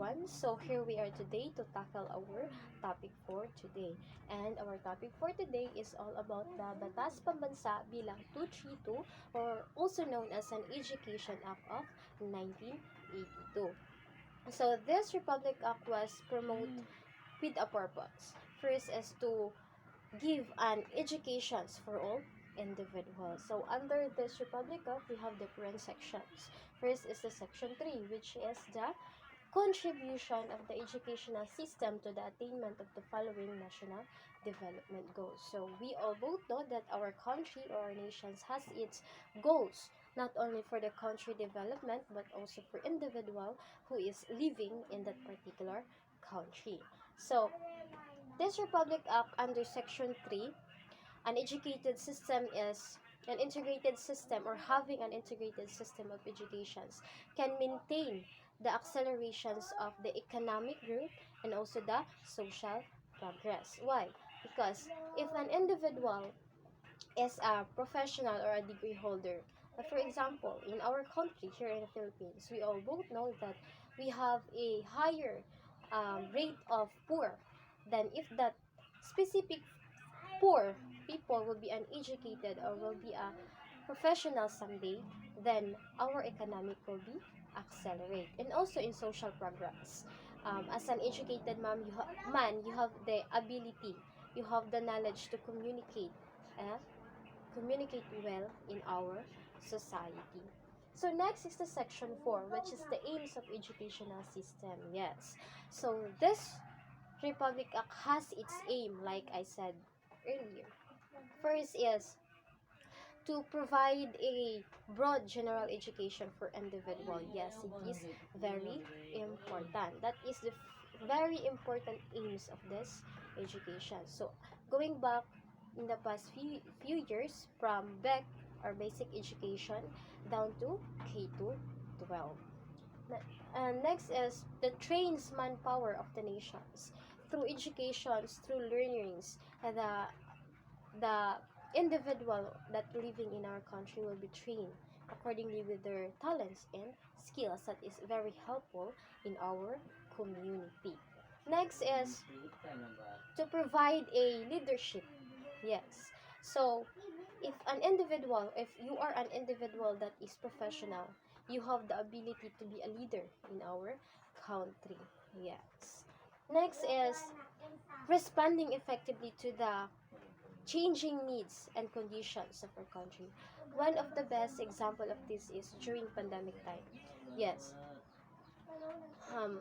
everyone. So here we are today to tackle our topic for today. And our topic for today is all about the Batas Pambansa bilang 232, or also known as an Education Act of 1982. So this Republic Act was promoted with a purpose. First is to give an educations for all individuals. So under this Republic Act, we have different sections. First is the section 3, which is the contribution of the educational system to the attainment of the following national development goals. So we all both know that our country or our nations has its goals, not only for the country development but also for individual who is living in that particular country. So this Republic Act under Section 3, an educated system is an integrated system, or having an integrated system of educations can maintain the accelerations of the economic growth and also the social progress. Why? Because if an individual is a professional or a degree holder, for example, in our country here in the Philippines, we all both know that we have a higher rate of poor than if that specific poor people will be uneducated or will be a professional someday, then our economic will be accelerate. And also in social progress, as an educated man, you have the ability, you have the knowledge to uh, communicate well in our society. So next is the section 4, which is the aims of educational system. Yes. So this Republic Act has its aim, like I said earlier. First is to provide a broad general education for individual. Yes, it is very important. That is the very important aims of this education. So going back in the past few years, from BEC or basic education down to K to 12. And next is the trains manpower of the nations. Through educations, through learnings, the individual that living in our country will be trained accordingly with their talents and skills that is very helpful in our community. Next is to provide a leadership. Yes. So if you are an individual that is professional, you have the ability to be a leader in our country. Yes. Next is responding effectively to the changing needs and conditions of our country. One of the best example of this is during pandemic time. Yes, um,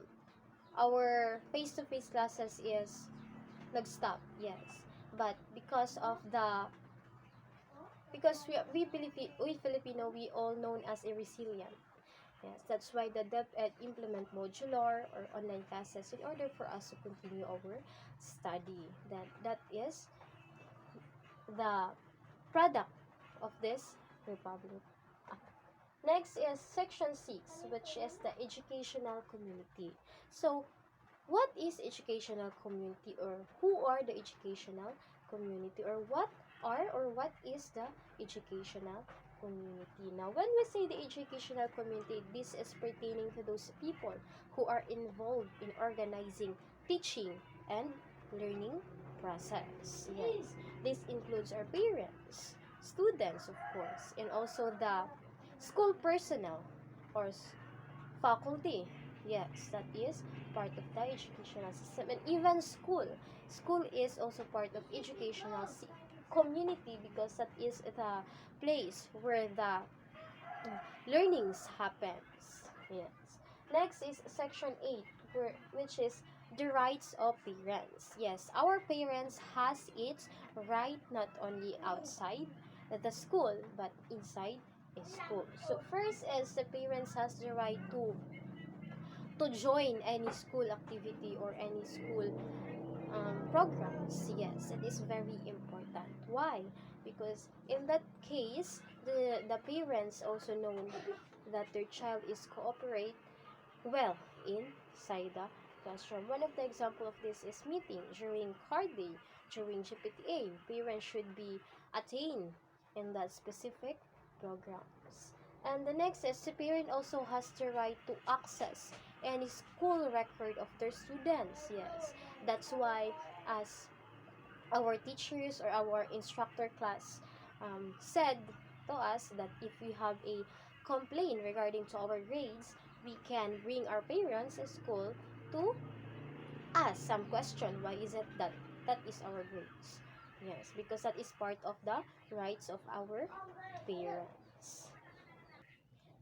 our face-to-face classes is nag-stop. Yes, but because we Filipino, we all known as a resilient. Yes, that's why the DepEd implement modular or online classes in order for us to continue our study. That is the product of this republic. Next is section 6, which is the educational community. So what is educational community, or who are the educational community, or what is the educational community? Now when we say the educational community, this is pertaining to those people who are involved in organizing teaching and learning process. Yes, this includes our parents, students of course, and also the school personnel or faculty. Yes, that is part of the educational system. And even school is also part of educational community, because that is the place where the learnings happens. Yes. Next is section 8, which is the rights of parents. Yes, our parents has its right not only outside the school but inside a school. So first is the parents has the right to join any school activity or any school programs. Yes, it is very important. Why? Because in that case, the parents also know that their child is cooperate well inside the classroom. One of the example of this is meeting during card day, during GPTA. Parents should be attained in that specific programs. And the next is the parent also has the right to access any school record of their students. Yes, that's why as our teachers or our instructor class said to us that if we have a complaint regarding to our grades, we can bring our parents at school to ask some question. Why is it that that is our grades? Yes, because that is part of the rights of our parents.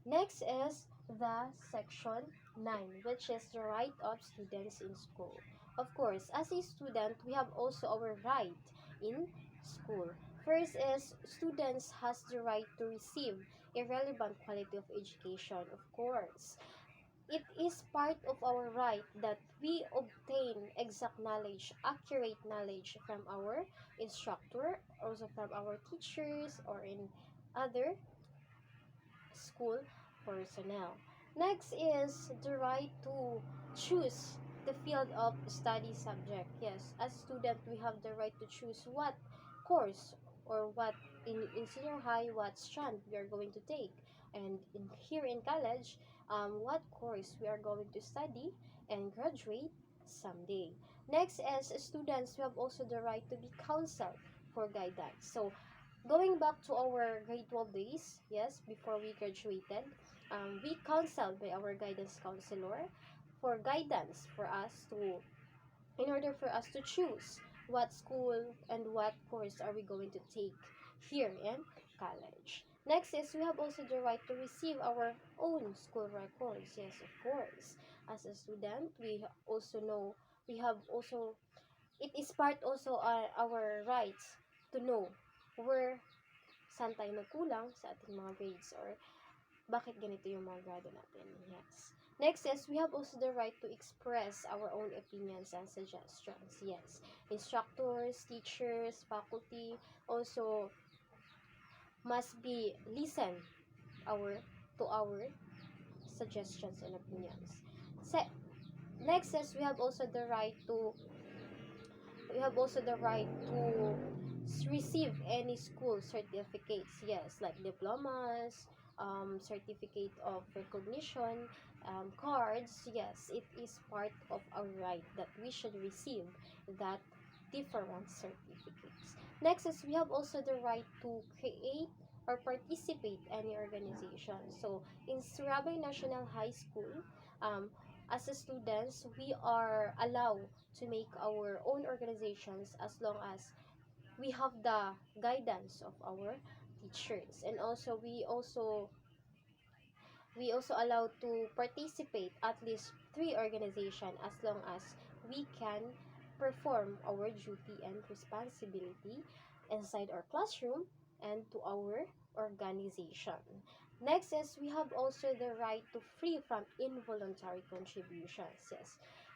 Next is the section 9, which is the right of students in school. Of course, as a student, we have also our right in school. First is students has the right to receive a relevant quality of education. Of course, it is part of our right that we obtain exact knowledge, accurate knowledge from our instructor, also from our teachers, or in other school personnel. Next is the right to choose the field of study subject. Yes, as student, we have the right to choose what course or what in senior high, what strand we are going to take. And here in college, what course we are going to study and graduate someday. Next, as students, we have also the right to be counseled for guidance. So, going back to our grade 12 days, yes, before we graduated, we counseled by our guidance counselor for guidance for us to, in order for us to choose what school and what course are we going to take here in college. Next is we have also the right to receive our own school records. Yes, of course. As a student, we also know, we have also, it is part also our rights to know where saan tayo nagkulang sa ating mga grades or bakit ganito yung mga grado natin. Yes. Next is, we have also the right to express our own opinions and suggestions. Yes. Instructors, teachers, faculty also must be listen our to our suggestions and opinions. Next is, we have also the right to receive any school certificates. Yes, like diplomas, certificate of recognition, cards. Yes, it is part of our right that we should receive that different certificates. Next is we have also the right to create or participate any organization. So in Surabaya National High School, um, as a students, we are allowed to make our own organizations as long as we have the guidance of our teachers. And also we also allowed to participate at least 3 organizations as long as we can perform our duty and responsibility inside our classroom and to our organization. Next is we have also the right to free from involuntary contributions.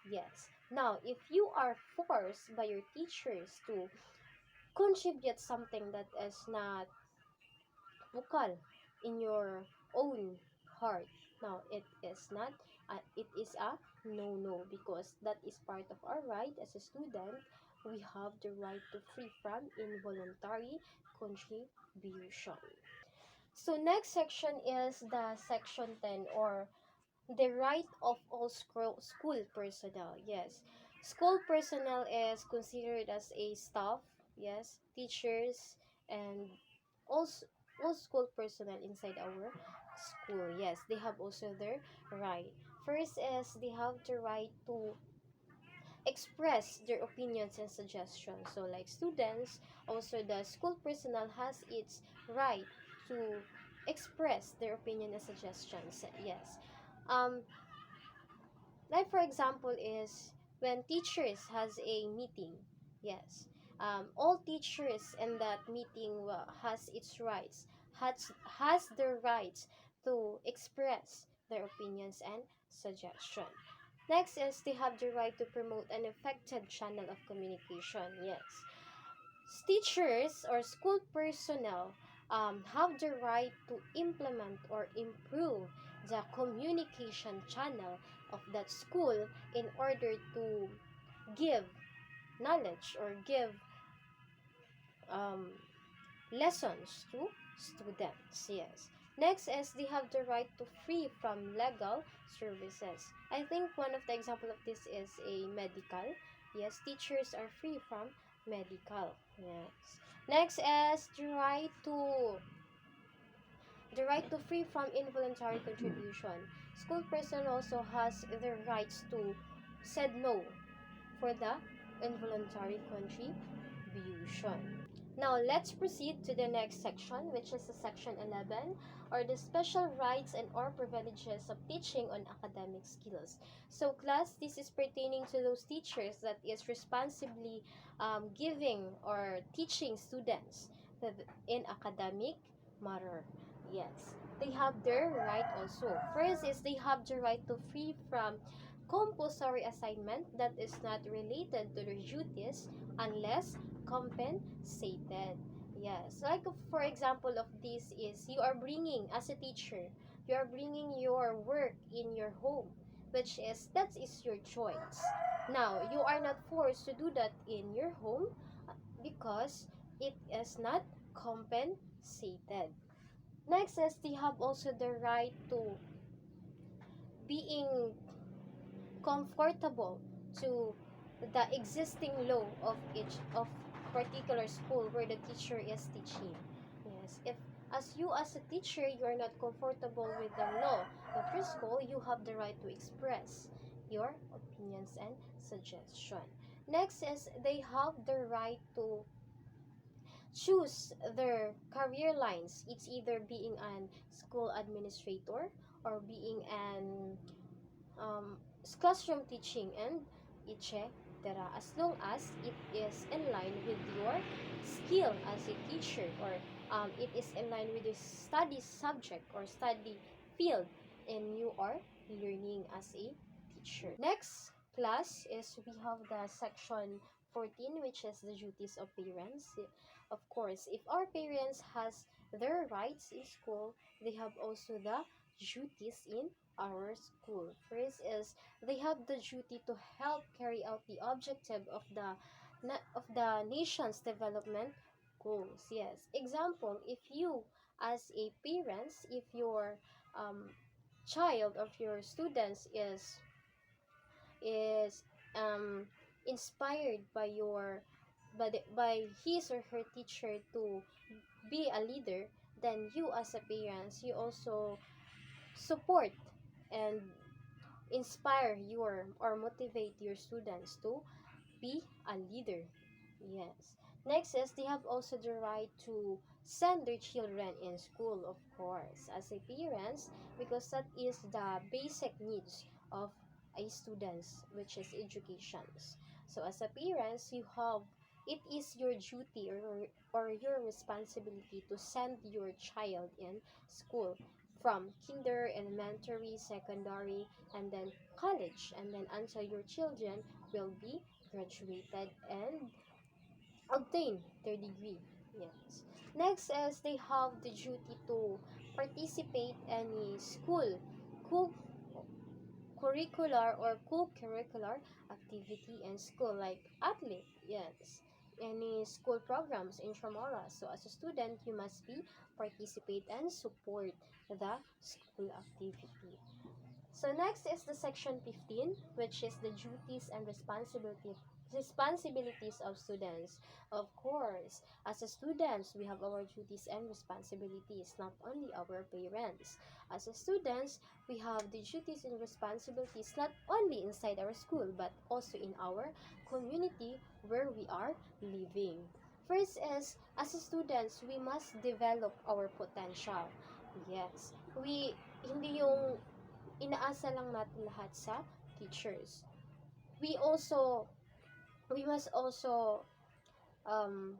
Yes. Now, if you are forced by your teachers to contribute something that is not vocal in your own heart. Now, it is not, it is a no, because that is part of our right as a student. We have the right to free from involuntary contribution. So, next section is the section 10, or the right of all school personnel. Yes, school personnel is considered as a staff. Yes, teachers and also all school personnel inside our school. Yes, they have also their right. First is they have the right to express their opinions and suggestions. So like students, also the school personnel has its right to express their opinion and suggestions. Yes. Um, like for example is when teachers has a meeting. Yes. All teachers in that meeting has its rights, has the rights to express their opinions and suggestion. Next is they have the right to promote an effective channel of communication. Yes. Teachers or school personnel have the right to implement or improve the communication channel of that school in order to give knowledge or give um, lessons to students. Yes. Next is they have the right to free from legal services. I think one of the example of this is a medical. Yes, teachers are free from medical. Yes. Next is the right to free from involuntary contribution. School person also has the rights to said no for the involuntary contribution. Now, let's proceed to the next section, which is the section 11, or the special rights and or privileges of teaching on academic skills. So, class, this is pertaining to those teachers that is responsibly giving or teaching students in academic matter. Yes, they have their right also. First is they have the right to free from compulsory assignment that is not related to their duties unless compensated. Yes, like for example of this is you are bringing as a teacher, you are bringing your work in your home, which is that is your choice. Now, you are not forced to do that in your home because it is not compensated. Next is they have also the right to being comfortable to the existing law of each of particular school where the teacher is teaching. Yes, if as you as a teacher you are not comfortable with the law of your school, you have the right to express your opinions and suggestion. Next is they have the right to choose their career lines. It's either being an school administrator or being an um, classroom teaching and etc. As long as it is in line with your skill as a teacher or it is in line with the study subject or study field and you are learning as a teacher. Next class is we have the section 14, which is the duties of parents. Of course, if our parents has their rights in school, they have also the duties in our school. First is they have the duty to help carry out the objective of the nation's development goals. Yes. Example, if you as a parents, if your child of your students is inspired by by his or her teacher to be a leader, then you as a parents, you also support and inspire your or motivate your students to be a leader. Yes. Next is they have also the right to send their children in school, of course, as a parents, because that is the basic needs of a students, which is education. So as a parents, you have it is your duty or your responsibility to send your child in school from kinder, elementary, secondary, and then college, and then until your children will be graduated and obtain their degree. Yes. Next is they have the duty to participate any school co curricular or co-curricular activity in school like athlete. Yes. Any school programs intramural. So as a student, you must be participate and support the school activity. So next is the section 15, which is the duties and responsibilities of students. Of course, as a students, we have our duties and responsibilities, not only our parents. As a students, we have the duties and responsibilities not only inside our school, but also in our community where we are living. First is, as a students, we must develop our potential. Yes. Hindi yung inaasa lang natin lahat sa teachers. We also, we must also um,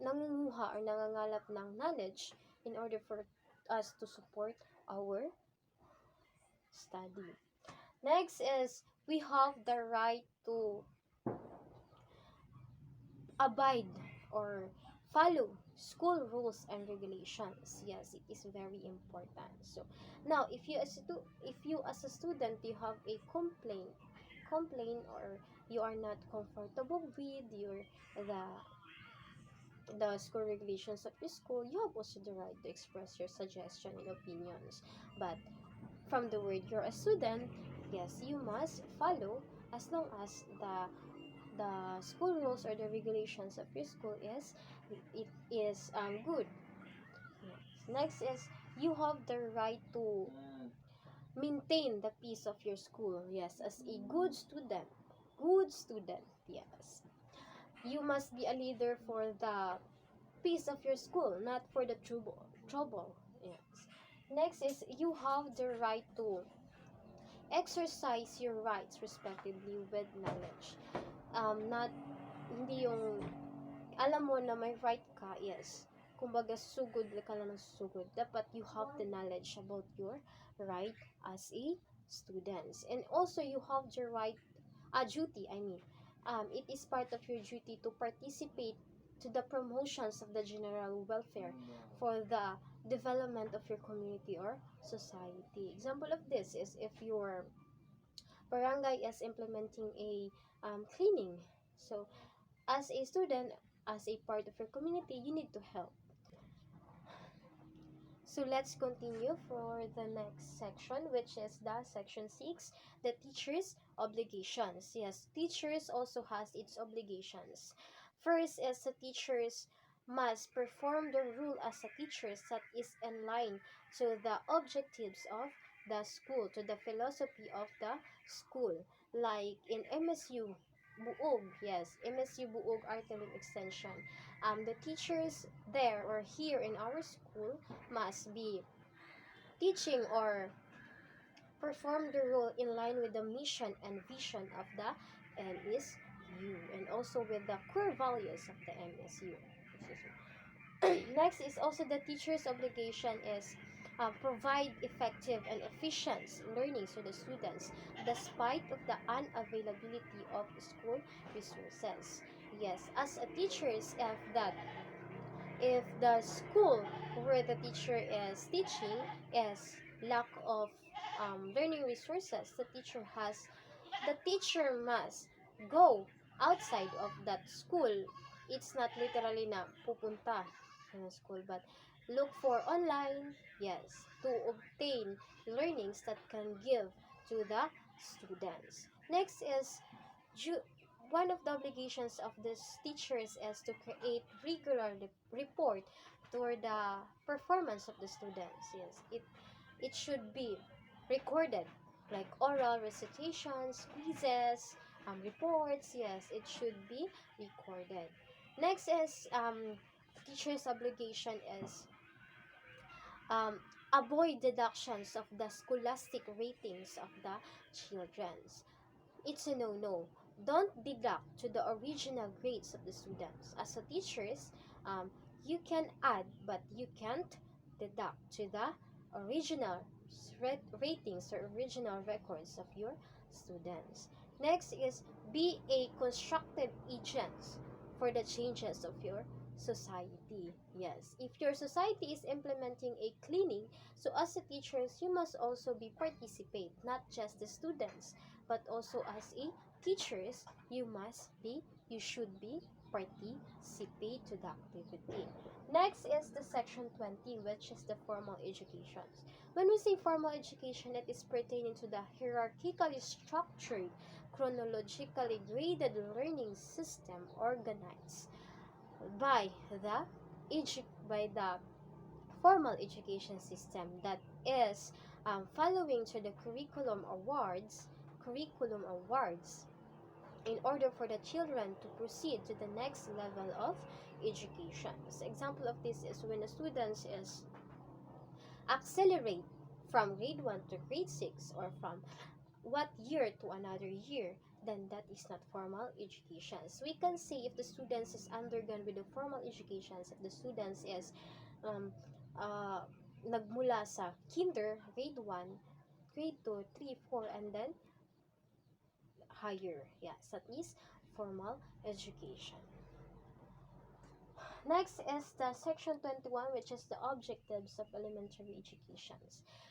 nangunguha or nangangalap ng knowledge in order for us to support our study. Next is, we have the right to abide or follow school rules and regulations. Yes, it is very important. So now if you as a student you have a complaint or you are not comfortable with your the the school regulations of your school, you have also the right to express your suggestion and opinions. But from the word you're a student, yes, you must follow as long as the school rules or the regulations of your school is it is good. Yes. Next is you have the right to maintain the peace of your school. Yes, as a good student. Good student. Yes. You must be a leader for the peace of your school, not for the trouble. Yes. Next is you have the right to exercise your rights respectively with knowledge. Not hindi yung alam mo na may right ka, yes. Kumbaga, sugod ka lang ng sugod. Dapat you have the knowledge about your right as a student. And also, you have the right, duty, I mean. It is part of your duty to participate to the promotions of the general welfare for the development of your community or society. Example of this is if your barangay is implementing a cleaning. So, as a student, as a part of your community, you need to help. So let's continue for the next section, which is the section 6, the teacher's obligations. Yes, teachers also has its obligations. First is the teachers must perform the role as a teacher that is in line to the objectives of the school, to the philosophy of the school. Like in MSU, Buog, yes, MSU Buog Artelim Extension. The teachers there or here in our school must be teaching or perform the role in line with the mission and vision of the MSU and also with the core values of the MSU. Next is also the teacher's obligation is provide effective and efficient learning to the students despite of the unavailability of school resources. Yes, as a teachers, if the school where the teacher is teaching is lack of learning resources, the teacher must go outside of that school. It's not literally na pupunta sa school, but look for online, yes, to obtain learnings that can give to the students. Next is one of the obligations of these teachers is to create regular report toward the performance of the students. Yes, it should be recorded, like oral recitations, quizzes, reports. Yes, it should be recorded. Next is teacher's obligation is um, avoid deductions of the scholastic ratings of the children. It's a no-no. Don't deduct to the original grades of the students. As a teachers, you can add, but you can't deduct to the original ratings or original records of your students. Next is be a constructive agent for the changes of your society. Yes, if your society is implementing a cleaning, so as a teachers, you must also be participate, not just the students, but also as a teachers, you should be participate to the activity. Next is the section 20, which is the formal education. When we say formal education, it is pertaining to the hierarchically structured, chronologically graded learning system organized by the formal education system that is following to the curriculum awards in order for the children to proceed to the next level of education. So example of this is when the students is accelerate from grade 1 to grade 6 or from what year to another year, then that is not formal education. So we can say if the students is undergone with the formal education, if the students is um, nagmula sa kinder, grade 1, grade 2, 3, 4, and then higher. Yes, that is formal education. Next is the section 21, which is the objectives of elementary education.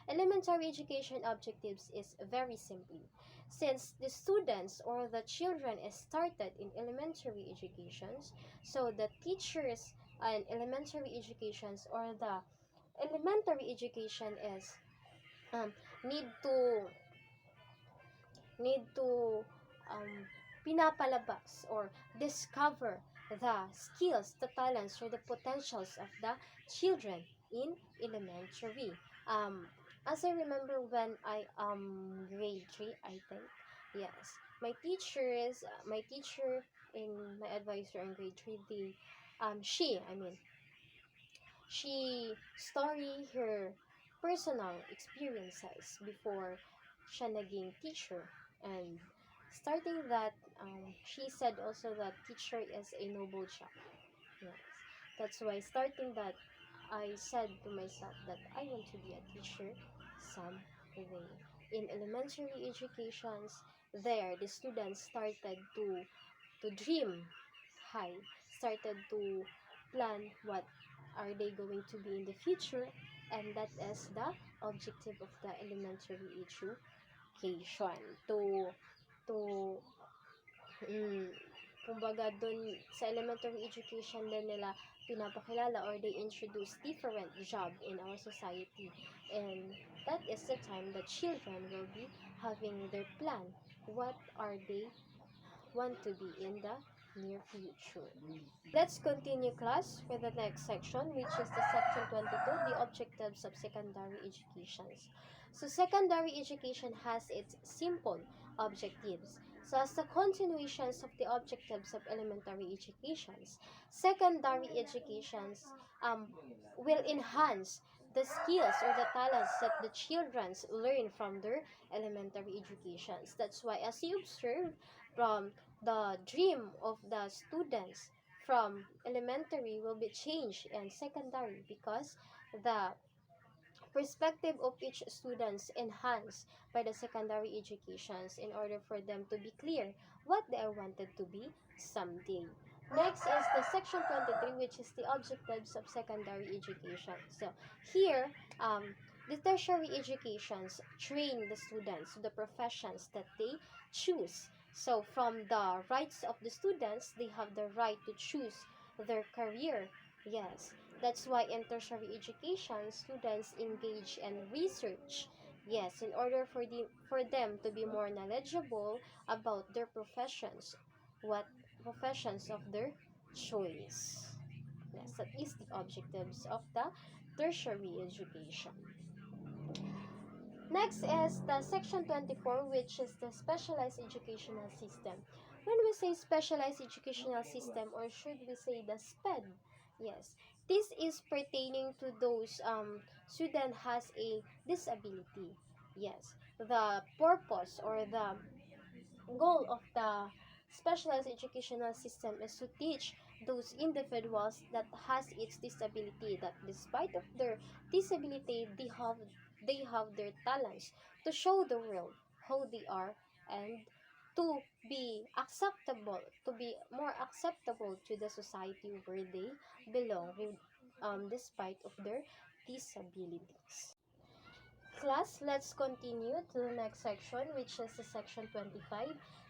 Elementary education objectives is very simply, since the students or the children is started in elementary education, so the teachers and elementary educations, or the elementary education is um, need to need to um, pinapalabas or discover the skills, the talents, or the potentials of the children in elementary. Um, as I remember when I grade 3, I think, yes, my teacher in my advisor in grade 3, she story her personal experiences before siya naging teacher. And starting that, she said also that teacher is a noble job. Yes. That's why starting that, I said to myself that I want to be a teacher someday. In elementary educations, there the students started to dream high, started to plan what are they going to be in the future, and that is the objective of the elementary education. To mm, kumbaga dun sa elementary education din nila pinapakilala, or they introduce different job in our society, and that is the time that children will be having their plan, what are they want to be in the near future. Let's continue, class, with the next section, which is the section 22, the objectives of secondary education. So secondary education has its simple objectives. So as the continuations of the objectives of elementary educations, secondary educations will enhance the skills or the talents that the children learn from their elementary educations. That's why, as you observe, from the dream of the students from elementary will be changed in secondary, because the perspective of each students enhanced by the secondary educations in order for them to be clear what they wanted to be someday. Next is the section 23, which is the objectives of secondary education. So here, the tertiary educations train the students to the professions that they choose. So from the rights of the students, they have the right to choose their career. Yes, that's why in tertiary education, students engage in research. Yes, in order for them to be more knowledgeable about their professions, what professions of their choice. Yes, that is the objectives of the tertiary education. Next is the section 24, which is the specialized educational system. When we say specialized educational system, or should we say the SPED, yes, this is pertaining to those student has a disability. Yes, the purpose or the goal of the specialized educational system is to teach those individuals that has its disability, that despite of their disability, they have their talents to show the world how they are, and to be acceptable, to be more acceptable to the society where they belong, despite of their disabilities. Class, let's continue to the next section, which is the section 25,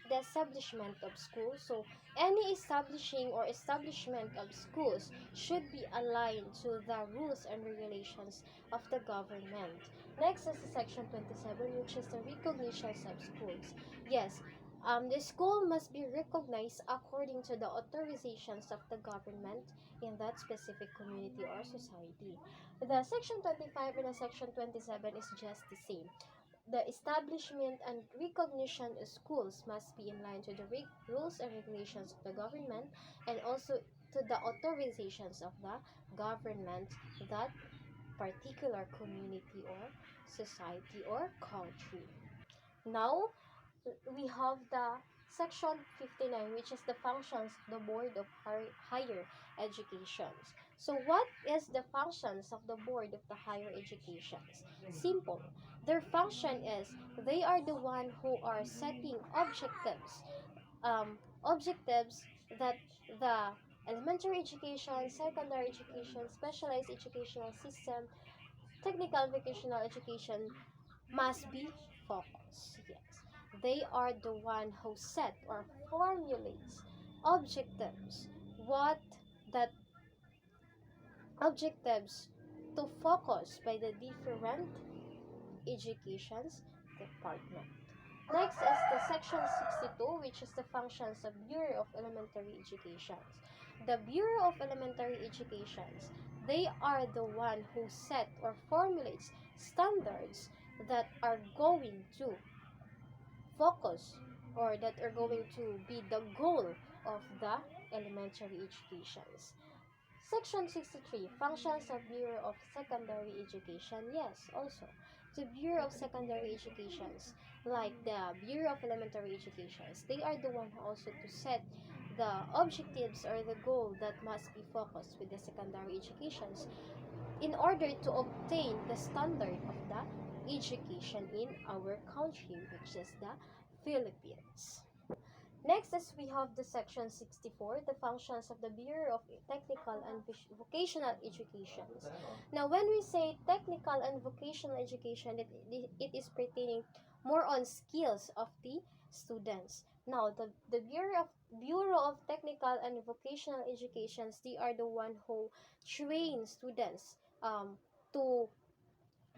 the establishment of schools. So, any establishment of schools should be aligned to the rules and regulations of the government. Next is the section 27, which is the recognitions of schools. Yes, the school must be recognized according to the authorizations of the government in that specific community or society. The section 25 and the section 27 is just the same. The establishment and recognition of schools must be in line to the rules and regulations of the government, and also to the authorizations of the government, that particular community or society or country. Now, we have the section 59, which is the functions of the board of higher education. So what is the functions of the board of the higher education? Simple. Their function is they are the one who are setting objectives that the elementary education, secondary education, specialized educational system, technical vocational education must be focused. Yes. They are the one who set or formulates objectives, what that objectives to focus by the different education's department. Next is the section 62, which is the functions of Bureau of Elementary Education. The Bureau of Elementary Education, they are the one who set or formulates standards that are going to focus or that are going to be the goal of the elementary educations. Section 63, functions of Bureau of Secondary Education. Yes, also. The Bureau of Secondary Educations, like the Bureau of Elementary Educations, they are the one also to set the objectives or the goal that must be focused with the secondary educations in order to obtain the standard of the education in our country, which is the Philippines. Next is we have the section 64, the functions of the Bureau of Technical and Vocational Education. Now, when we say technical and vocational education, it is pertaining more on skills of the students. Now, the Bureau of Technical and Vocational Educations, they are the one who train students to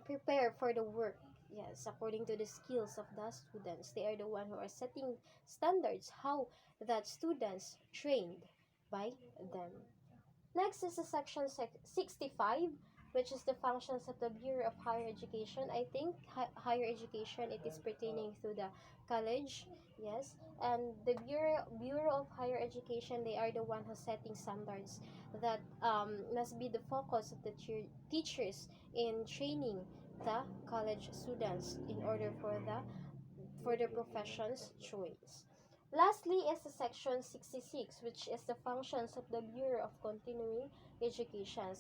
prepare for the work. Yes, according to the skills of the students, they are the one who are setting standards how that students trained by them. Next is the section 65, which is the functions of the Bureau of Higher Education. I think higher education, it is pertaining to the college, yes. And the Bureau of Higher Education, they are the one who's setting standards that must be the focus of the teachers in training the college students in order for the profession's choice. Lastly is the section 66, which is the functions of the Bureau of Continuing Education.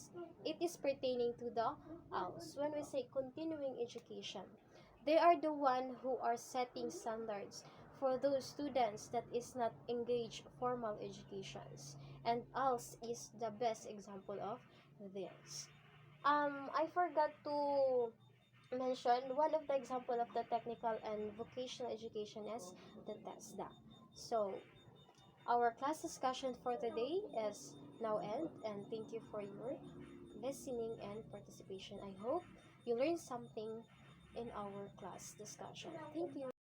It is pertaining to the ALS. When we say continuing education, they are the one who are setting standards for those students that is not engaged formal educations. And ALS is the best example of this. I forgot to mention one of the example of the technical and vocational education is the TESDA. So, our class discussion for today is now end, and thank you for your listening and participation. I hope you learned something in our class discussion. Thank you.